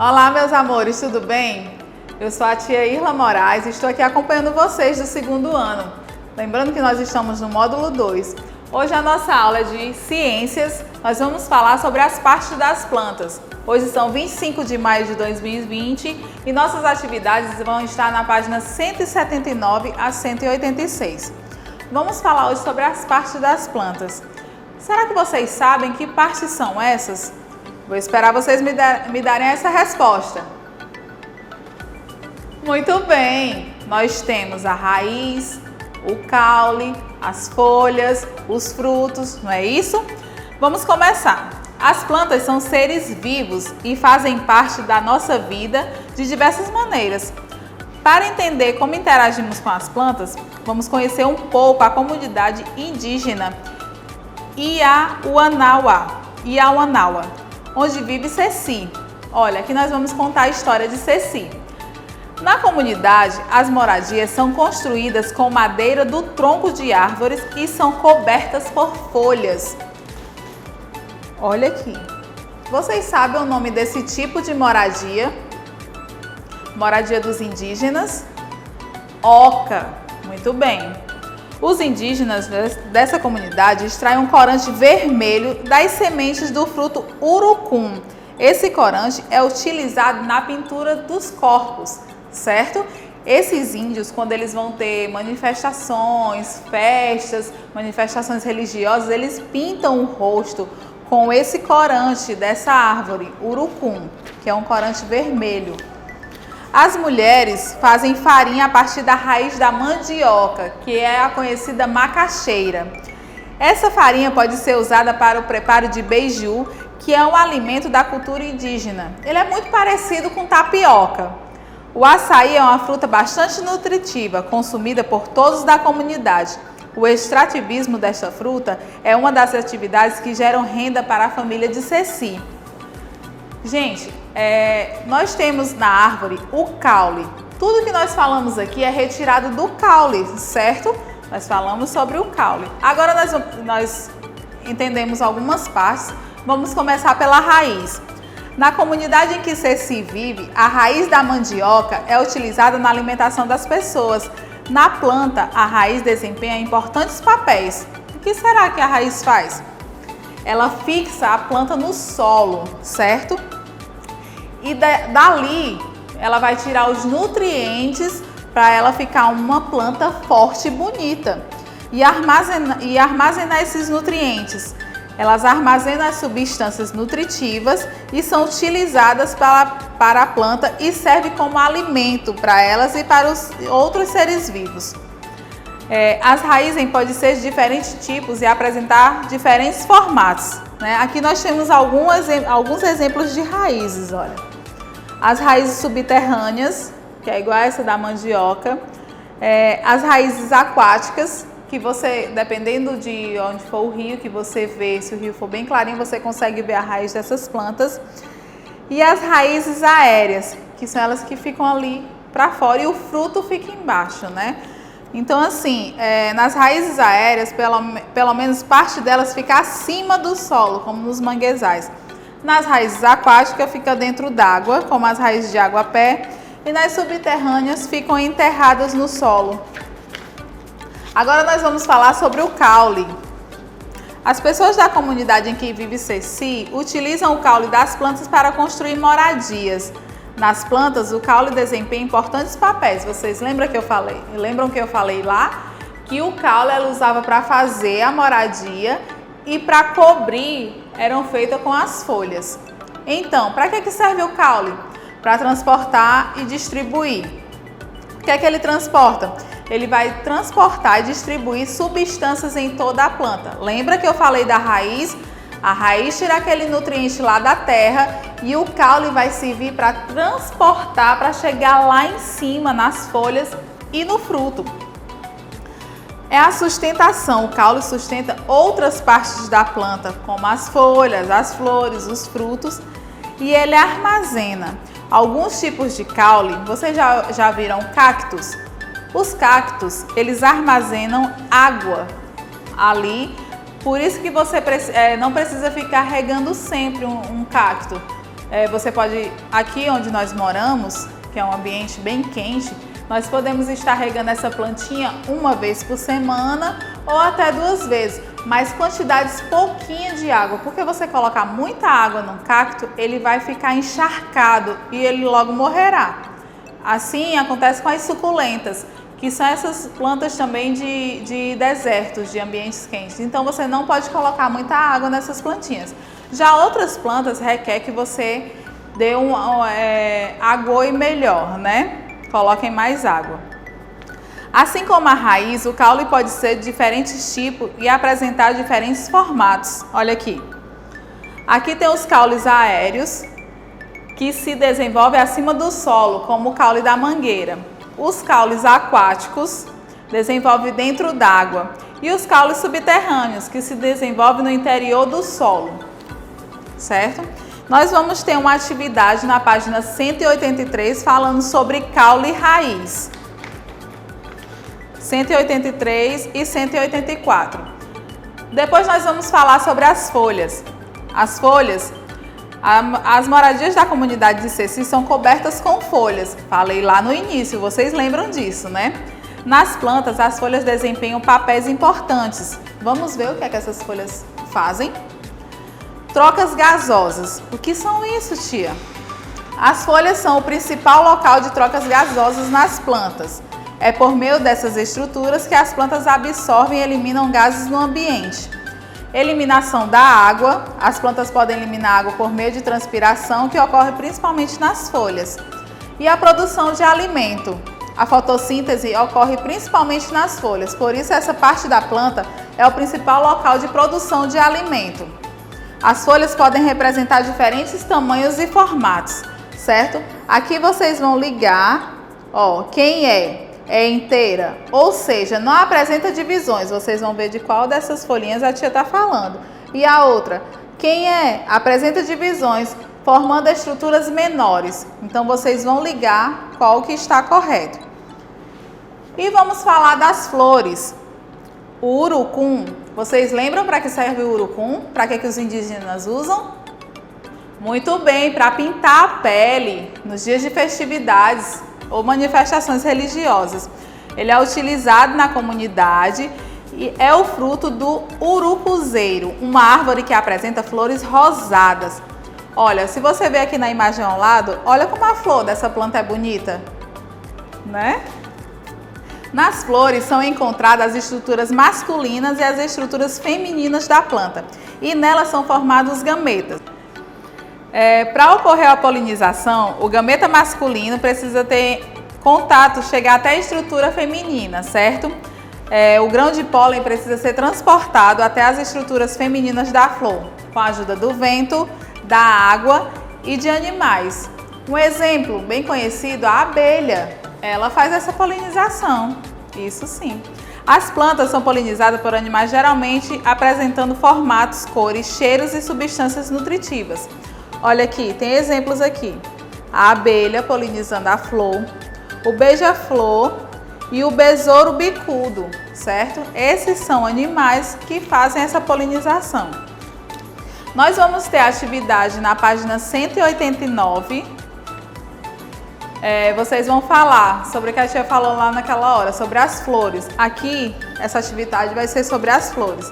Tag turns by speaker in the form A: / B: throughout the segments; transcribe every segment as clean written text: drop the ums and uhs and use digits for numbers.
A: Olá, meus amores, tudo bem? Eu sou a tia Irla Moraes e estou aqui acompanhando vocês do segundo ano. Lembrando que nós estamos no módulo 2. Hoje a nossa aula é de ciências. Nós vamos falar sobre as partes das plantas. Hoje são 25 de maio de 2020 e nossas atividades vão estar na página 179 a 186. Vamos falar hoje sobre as partes das plantas. Será que vocês sabem que partes são essas? Vou esperar vocês me darem essa resposta. Muito bem! Nós temos a raiz, o caule, as folhas, os frutos, não é isso? Vamos começar. As plantas são seres vivos e fazem parte da nossa vida de diversas maneiras. Para entender como interagimos com as plantas, vamos conhecer um pouco a comunidade indígena Iauanaua, onde vive Ceci. Olha, aqui nós vamos contar a história de Ceci. Na comunidade, as moradias são construídas com madeira do tronco de árvores e são cobertas por folhas. Olha aqui. Vocês sabem o nome desse tipo de moradia? Moradia dos indígenas? Oca. Muito bem. Os indígenas dessa comunidade extraem um corante vermelho das sementes do fruto urucum. Esse corante é utilizado na pintura dos corpos, certo? Esses índios, quando eles vão ter manifestações, festas, manifestações religiosas, eles pintam o rosto com esse corante dessa árvore, urucum, que é um corante vermelho. As mulheres fazem farinha a partir da raiz da mandioca, que é a conhecida macaxeira. Essa farinha pode ser usada para o preparo de beiju, que é um alimento da cultura indígena. Ele é muito parecido com tapioca. O açaí é uma fruta bastante nutritiva, consumida por todos da comunidade. O extrativismo desta fruta é uma das atividades que geram renda para a família de Ceci. Gente, nós temos na árvore o caule. Tudo que nós falamos aqui é retirado do caule, certo? Nós falamos sobre o caule. Agora nós entendemos algumas partes. Vamos começar pela raiz. Na comunidade em que Ceci vive, a raiz da mandioca é utilizada na alimentação das pessoas. Na planta, a raiz desempenha importantes papéis. O que será que a raiz faz? Ela fixa a planta no solo, certo? E dali ela vai tirar os nutrientes para ela ficar uma planta forte e bonita. E armazenar esses nutrientes. Elas armazenam as substâncias nutritivas e são utilizadas para a planta e servem como alimento para elas e para os outros seres vivos. As raízes podem ser de diferentes tipos e apresentar diferentes formatos, né? Aqui nós temos alguns exemplos de raízes, olha. As raízes subterrâneas, que é igual a essa da mandioca. As raízes aquáticas, que você, dependendo de onde for o rio que você vê, se o rio for bem clarinho, você consegue ver a raiz dessas plantas. E as raízes aéreas, que são elas que ficam ali para fora e o fruto fica embaixo, né? Então, assim, nas raízes aéreas, pelo menos parte delas fica acima do solo, como nos manguezais. Nas raízes aquáticas fica dentro d'água, como as raízes de água-pé, e nas subterrâneas ficam enterradas no solo. Agora nós vamos falar sobre o caule. As pessoas da comunidade em que vive Ceci utilizam o caule das plantas para construir moradias. Nas plantas, o caule desempenha importantes papéis. Vocês lembram que eu falei lá? Que o caule ela usava para fazer a moradia e para cobrir eram feitas com as folhas. Então, para que serve o caule? Para transportar e distribuir. O que é que ele transporta? Ele vai transportar e distribuir substâncias em toda a planta. Lembra que eu falei da raiz? A raiz tira aquele nutriente lá da terra e o caule vai servir para transportar, para chegar lá em cima, nas folhas e no fruto. É a sustentação. O caule sustenta outras partes da planta, como as folhas, as flores, os frutos, e ele armazena. Alguns tipos de caule, vocês já viram cactos? Os cactos, eles armazenam água ali, por isso que você não precisa ficar regando sempre um cacto. Você pode, aqui onde nós moramos, que é um ambiente bem quente, nós podemos estar regando essa plantinha uma vez por semana ou até 2 vezes, mas quantidades pouquinhas de água, porque você colocar muita água num cacto, ele vai ficar encharcado e ele logo morrerá. Assim acontece com as suculentas, que são essas plantas também de desertos, de ambientes quentes. Então você não pode colocar muita água nessas plantinhas. Já outras plantas requer que você dê agoe melhor, né? Coloquem mais água. Assim como a raiz, o caule pode ser de diferentes tipos e apresentar diferentes formatos. Olha aqui. Aqui tem os caules aéreos, que se desenvolvem acima do solo, como o caule da mangueira. Os caules aquáticos desenvolvem dentro d'água. E os caules subterrâneos, que se desenvolvem no interior do solo. Certo? Nós vamos ter uma atividade na página 183 falando sobre caule raiz. 183 e 184. Depois nós vamos falar sobre as folhas. As folhas, as moradias da comunidade de Ceci são cobertas com folhas. Falei lá no início, vocês lembram disso, né? Nas plantas, as folhas desempenham papéis importantes. Vamos ver o que é que essas folhas fazem? Trocas gasosas. O que são isso, tia? As folhas são o principal local de trocas gasosas nas plantas. É por meio dessas estruturas que as plantas absorvem e eliminam gases no ambiente. Eliminação da água. As plantas podem eliminar água por meio de transpiração, que ocorre principalmente nas folhas. E a produção de alimento. A fotossíntese ocorre principalmente nas folhas, por isso essa parte da planta é o principal local de produção de alimento. As folhas podem representar diferentes tamanhos e formatos, certo? Aqui vocês vão ligar, ó, quem é inteira, ou seja, não apresenta divisões. Vocês vão ver de qual dessas folhinhas a tia está falando. E a outra, quem apresenta divisões, formando estruturas menores. Então vocês vão ligar qual que está correto. E vamos falar das flores. O urucum, vocês lembram para que serve o urucum? Para que os indígenas usam? Muito bem, para pintar a pele nos dias de festividades ou manifestações religiosas. Ele é utilizado na comunidade e é o fruto do urucuzeiro, uma árvore que apresenta flores rosadas. Olha, se você ver aqui na imagem ao lado, olha como a flor dessa planta é bonita, né? Nas flores são encontradas as estruturas masculinas e as estruturas femininas da planta, e nelas são formados os gametas. Para ocorrer a polinização, o gameta masculino precisa ter contato, chegar até a estrutura feminina, certo? O grão de pólen precisa ser transportado até as estruturas femininas da flor, com a ajuda do vento, da água e de animais. Um exemplo bem conhecido, a abelha. Ela faz essa polinização, isso sim. As plantas são polinizadas por animais geralmente apresentando formatos, cores, cheiros e substâncias nutritivas. Olha aqui, tem exemplos aqui. A abelha polinizando a flor, o beija-flor e o besouro bicudo, certo? Esses são animais que fazem essa polinização. Nós vamos ter atividade na página 189. Vocês vão falar sobre o que a tia falou lá naquela hora, sobre as flores. Aqui, essa atividade vai ser sobre as flores.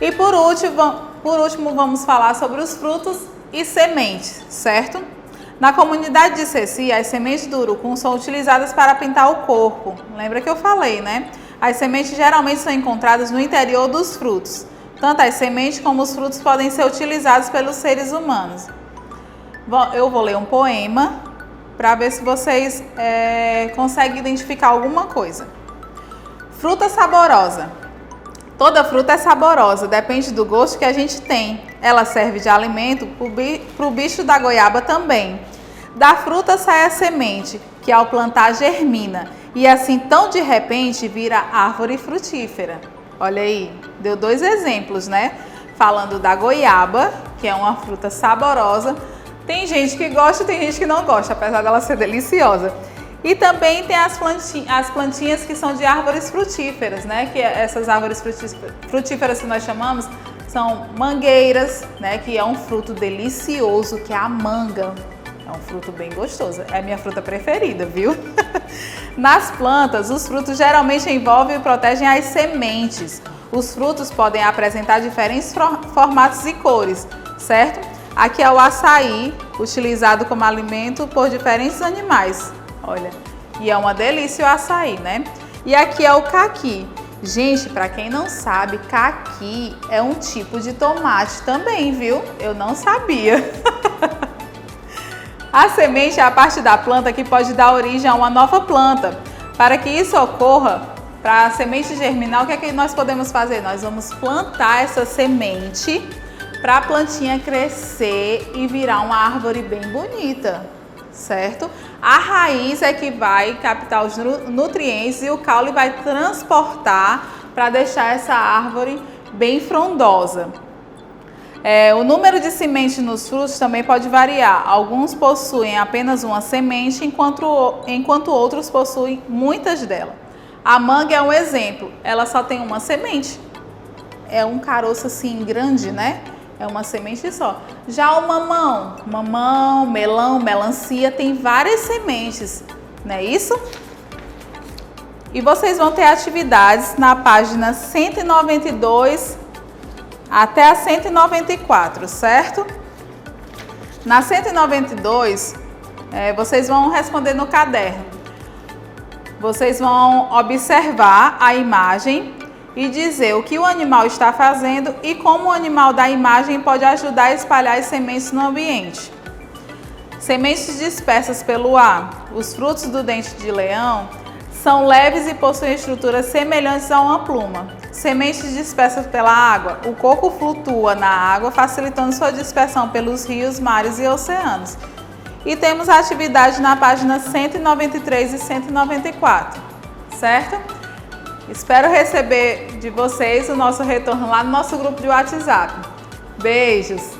A: E por último, vamos falar sobre os frutos e sementes, certo? Na comunidade de Ceci, as sementes do urucum são utilizadas para pintar o corpo. Lembra que eu falei, né? As sementes geralmente são encontradas no interior dos frutos. Tanto as sementes como os frutos podem ser utilizados pelos seres humanos. Eu vou ler um poema para ver se vocês conseguem identificar alguma coisa. Fruta saborosa. Toda fruta é saborosa, depende do gosto que a gente tem. Ela serve de alimento para o bicho da goiaba também. Da fruta sai a semente, que ao plantar germina, e assim tão de repente vira árvore frutífera. Olha aí, deu 2 exemplos, né? Falando da goiaba, que é uma fruta saborosa. Tem gente que gosta e tem gente que não gosta, apesar dela ser deliciosa. E também tem as plantinhas que são de árvores frutíferas, né? Que essas árvores frutíferas que nós chamamos são mangueiras, né, que é um fruto delicioso, que é a manga. É um fruto bem gostoso, é a minha fruta preferida, viu? Nas plantas, os frutos geralmente envolvem e protegem as sementes. Os frutos podem apresentar diferentes formatos e cores, certo? Aqui é o açaí, utilizado como alimento por diferentes animais. Olha, e é uma delícia o açaí, né? E aqui é o caqui. Gente, para quem não sabe, caqui é um tipo de tomate também, viu? Eu não sabia. A semente é a parte da planta que pode dar origem a uma nova planta. Para que isso ocorra, para a semente germinar, o que é que nós podemos fazer? Nós vamos plantar essa semente para a plantinha crescer e virar uma árvore bem bonita, certo? A raiz é que vai captar os nutrientes e o caule vai transportar para deixar essa árvore bem frondosa. O número de sementes nos frutos também pode variar. Alguns possuem apenas uma semente, enquanto outros possuem muitas delas. A manga é um exemplo, ela só tem uma semente. É um caroço assim grande, né? É uma semente só. Já o mamão, melão, melancia, tem várias sementes, não é isso? E vocês vão ter atividades na página 192 até a 194, certo? Na 192, vocês vão responder no caderno. Vocês vão observar a imagem e dizer o que o animal está fazendo e como o animal da imagem pode ajudar a espalhar as sementes no ambiente. Sementes dispersas pelo ar. Os frutos do dente de leão são leves e possuem estruturas semelhantes a uma pluma. Sementes dispersas pela água. O coco flutua na água, facilitando sua dispersão pelos rios, mares e oceanos. E temos a atividade na página 193 e 194, certo? Espero receber de vocês o nosso retorno lá no nosso grupo de WhatsApp. Beijos!